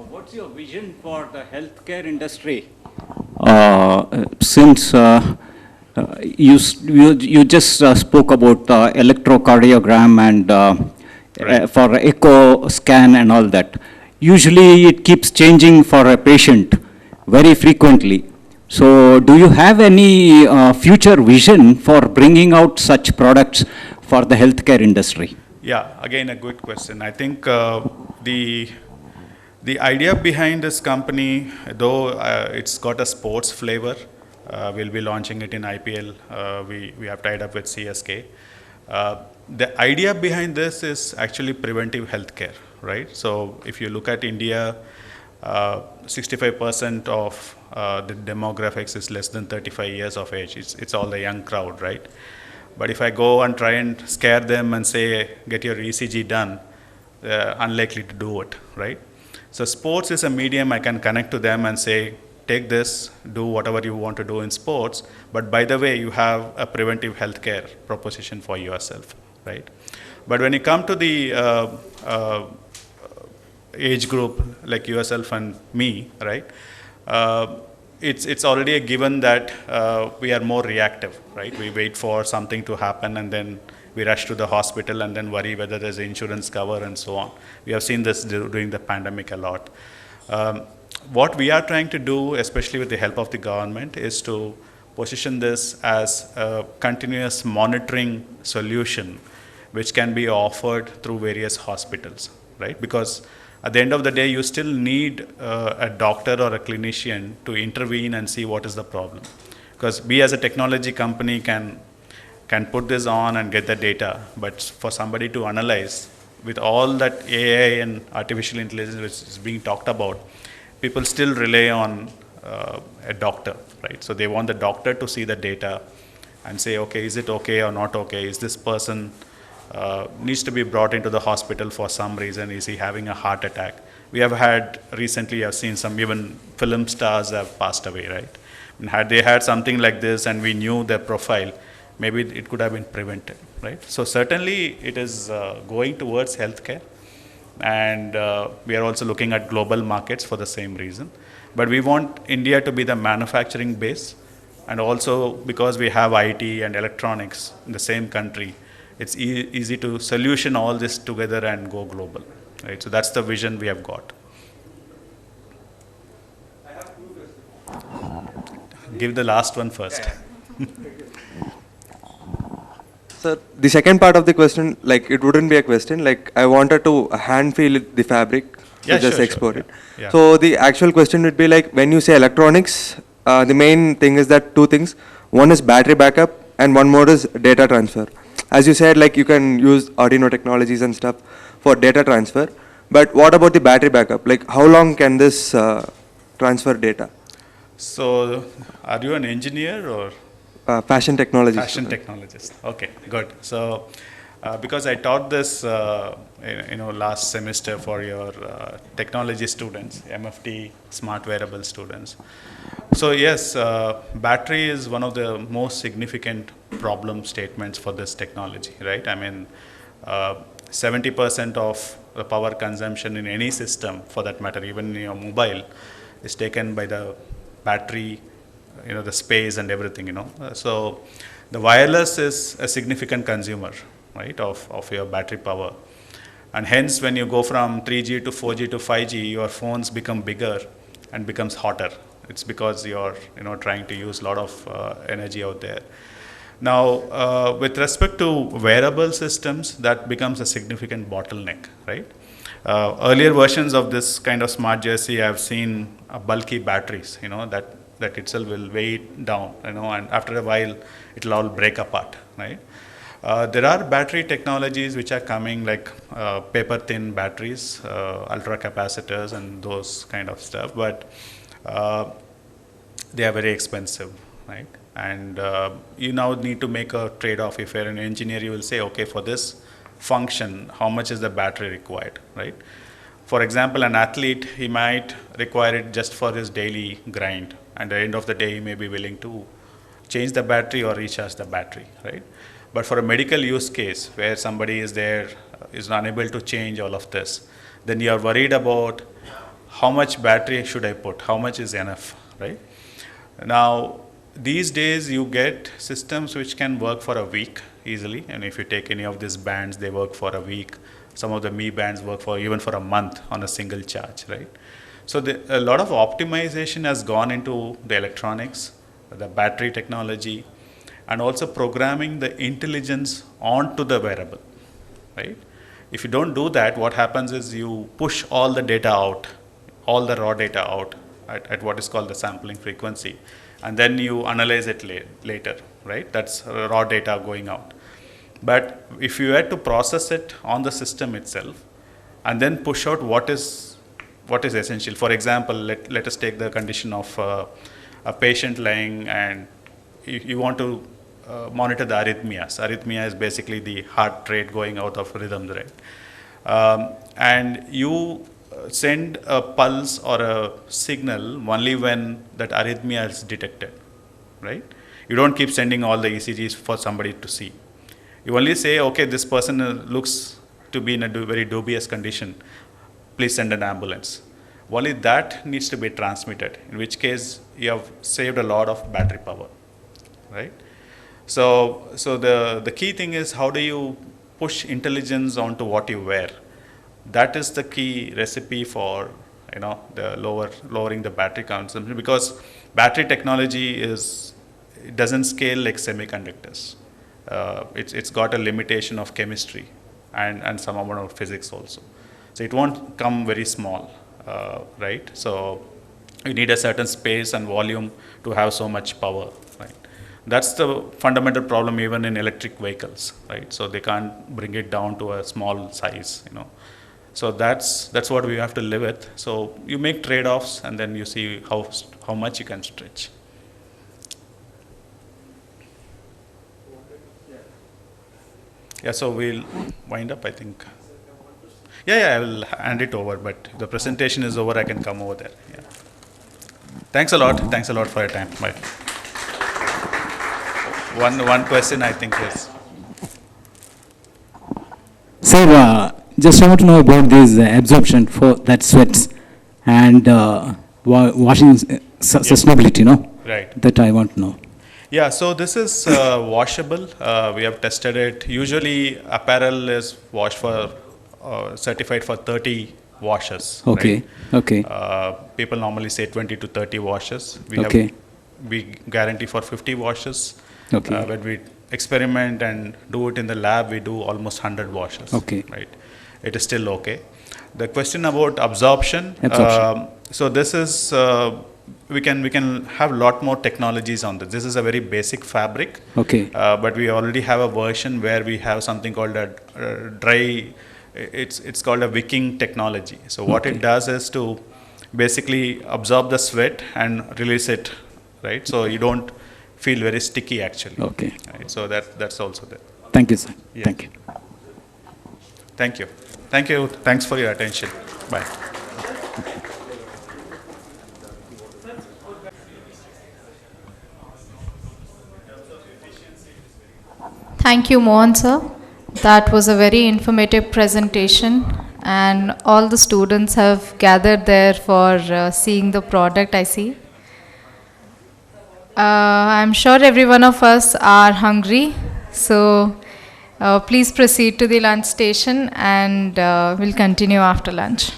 What's your vision for the healthcare industry? Since you just spoke about electrocardiogram and Right. for echo scan and all that. Usually it keeps changing for a patient very frequently. So do you have any future vision for bringing out such products for the healthcare industry? Yeah, again, a good question. I think the idea behind this company, though it's got a sports flavor, we'll be launching it in IPL. We have tied up with CSK. The idea behind this is actually preventive healthcare, right? So if you look at India, 65% of the demographics is less than 35 years of age. It's all the young crowd, right? But if I go and try and scare them and say, get your ECG done, they're unlikely to do it, right? So sports is a medium I can connect to them and say, take this, do whatever you want to do in sports, but by the way, you have a preventive healthcare proposition for yourself, right? But when you come to the age group like yourself and me, right? It's already a given that we are more reactive, right? We wait for something to happen and then we rush to the hospital and then worry whether there's insurance cover and so on. We have seen this during the pandemic a lot. What we are trying to do, especially with the help of the government, is to position this as a continuous monitoring solution which can be offered through various hospitals, right? Because at the end of the day, you still need a doctor or a clinician to intervene and see what is the problem. Because we as a technology company can put this on and get the data, but for somebody to analyze with all that AI and artificial intelligence which is being talked about, people still rely on a doctor, right? So they want the doctor to see the data and say, okay, is it okay or not okay? Is this person needs to be brought into the hospital for some reason? Is he having a heart attack? We have had recently, I've seen some even film stars have passed away, right? And had they had something like this and we knew their profile, maybe it could have been prevented, right? So certainly it is going towards healthcare, and we are also looking at global markets for the same reason. But we want India to be the manufacturing base, and also because we have IT and electronics in the same country, it's easy to solution all this together and go global, right? So that's the vision we have got. I have two questions. Give the last one first. Sir, the second part of the question, like it wouldn't be a question, like I wanted to hand feel the fabric Yeah, to just sure, export sure. it. Yeah. So the actual question would be like, when you say electronics, the main thing is that two things. One is battery backup and one more is data transfer. As you said, like you can use Arduino technologies and stuff for data transfer. But what about the battery backup? Like how long can this transfer data? So are you an engineer or? Fashion technologies. Fashion technologist. Okay, good. So Because I taught this, last semester for your technology students, MFT smart wearable students. So yes, battery is one of the most significant problem statements for this technology, right? I mean, 70% of the power consumption in any system, for that matter, even in your mobile, is taken by the battery, the space and everything, So the wireless is a significant consumer, right, of your battery power. And hence, when you go from 3G to 4G to 5G, your phones become bigger and becomes hotter. It's because you're, trying to use a lot of energy out there. Now, with respect to wearable systems, that becomes a significant bottleneck, right? Earlier versions of this kind of smart jersey, I've seen bulky batteries, that itself will weigh it down, and after a while, it'll all break apart, right? There are battery technologies which are coming, like paper-thin batteries, ultra capacitors, and those kind of stuff, but they are very expensive, right? And you now need to make a trade-off. If you're an engineer, you will say, okay, for this function, how much is the battery required, right? For example, an athlete, he might require it just for his daily grind, and at the end of the day, he may be willing to change the battery or recharge the battery, right? But for a medical use case where somebody is there, is unable to change all of this, then you are worried about how much battery should I put, how much is enough, right? Now, these days you get systems which can work for a week easily, and if you take any of these bands, they work for a week. Some of the Mi bands work for even for a month on a single charge, right? So a lot of optimization has gone into the electronics, the battery technology, and also programming the intelligence onto the wearable, right? If you don't do that, what happens is you push all the data out, all the raw data out at what is called the sampling frequency, and then you analyze it later, right? That's raw data going out. But if you had to process it on the system itself, and then push out what is essential. For example, let us take the condition of a patient lying, and you want to monitor the arrhythmias. Arrhythmia is basically the heart rate going out of rhythm, right? And you send a pulse or a signal only when that arrhythmia is detected, right? You don't keep sending all the ECGs for somebody to see. You only say, okay, this person looks to be in a very dubious condition. Please send an ambulance. Only that needs to be transmitted, in which case you have saved a lot of battery power, right? So the key thing is, how do you push intelligence onto what you wear? That is the key recipe for the lowering the battery consumption, because battery technology it doesn't scale like semiconductors. It's got a limitation of chemistry and some amount of physics also. So it won't come very small, right? So you need a certain space and volume to have so much power, right? That's the fundamental problem even in electric vehicles, right? So they can't bring it down to a small size, So that's what we have to live with. So you make trade-offs, and then you see how much you can stretch. Yeah, so we'll wind up, I think. Yeah, I will hand it over, but the presentation is over, I can come over there. Yeah. Thanks a lot for your time. Bye. One question I think is. Sir, just want to know about this absorption for that sweats and washing sustainability, Right. That I want to know. Yeah, so this is washable. We have tested it. Usually apparel is washed for, certified for 30 washes. Okay, right? Okay. People normally say 20 to 30 washes. We guarantee for 50 washes. Okay. When we experiment and do it in the lab, we do almost 100 washes. Okay. Right. It is still okay. The question about absorption. So this is, we can have a lot more technologies on this. This is a very basic fabric. Okay. But we already have a version where we have something called a dry, it's called a wicking technology. So what it does is to basically absorb the sweat and release it, right? So you don't feel very sticky actually. Okay. Right? So that's also there. Thank you, sir. Yeah. Thank you. Thank you. Thank you. Thanks for your attention. Bye. Thank you, Mohan sir. That was a very informative presentation, and all the students have gathered there for seeing the product, I see. I'm sure every one of us are hungry, so please proceed to the lunch station, and we'll continue after lunch.